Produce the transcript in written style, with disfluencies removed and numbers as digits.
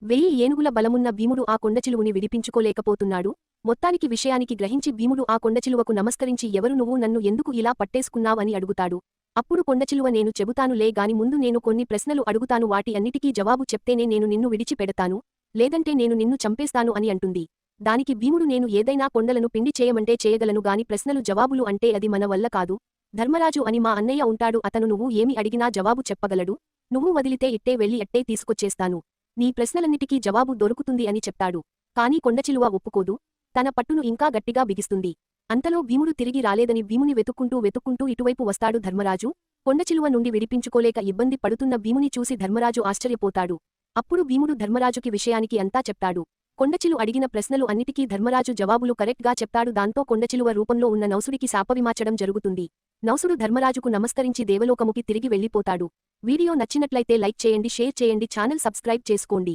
1000 ఏనుగుల బలమున్న భీముడు ఆ కొండచిలువుని విడిపించుకోలేకపోతున్నాడు. మొత్తానికి విషయానికి గ్రహించి భీముడు ఆ కొండచిలువకు నమస్కరించి ఎవరు నువ్వు నన్ను ఎందుకు ఇలా పట్టేసుకున్నావని అడుగుతాడు. అప్పుడు కొండచిలువ నేను చెబుతానులే గాని ముందు నేను కొన్ని ప్రశ్నలు అడుగుతాను వాటి అన్నిటికీ జవాబు చెప్తేనే నేను నిన్ను విడిచిపెడతాను, లేదంటే నేను నిన్ను చంపేస్తాను అని అంటుంది. దానికి భీముడు నేను ఏదైనా కొండలను పిండి చేయమంటే చేయగలను గాని ప్రశ్నలు జవాబులు అంటే అది మన వల్ల కాదు. ధర్మరాజు అని మా అన్నయ్య ఉంటాడు అతను నువ్వు ఏమి అడిగినా జవాబు చెప్పగలడు. నువ్వు వదిలితే ఇట్టే వెళ్ళి అట్టే తీసుకొచ్చేస్తాను. నీ ప్రశ్నలన్నిటికీ జవాబు దొరుకుతుంది అని చెప్తాడు. కాని కొండచిలువ ఒప్పుకోదు. తన పట్టును ఇంకా గట్టిగా బిగిస్తుంది. అంతలో భీముడు తిరిగి రాలేదని భీముని వెతుక్కుంటూ ఇటువైపు వస్తాడు ధర్మరాజు. కొండచిలువ నుండి విడిపించుకోలేక ఇబ్బంది పడుతున్న భీముని చూసి ధర్మరాజు ఆశ్చర్యపోతాడు. అప్పుడు భీముడు ధర్మరాజుకి విషయానికి అంతా చెప్తాడు. కొండచిలు అడిగిన ప్రశ్నలు అన్నిటికీ ధర్మరాజు జవాబులు కరెక్ట్ గా చెప్తాడు. దాంతో కొండచిలువ రూపంలో ఉన్న నౌసుడికి శాపవిమాచడం జరుగుతుంది. నౌసుడు ధర్మరాజుకు నమస్కరించి దేవలోకముకి తిరిగి వెళ్ళిపోతాడు. వీడియో నచ్చినట్లయితే లైక్ చేయండి, షేర్ చేయండి, ఛానల్ సబ్స్క్రైబ్ చేసుకోండి.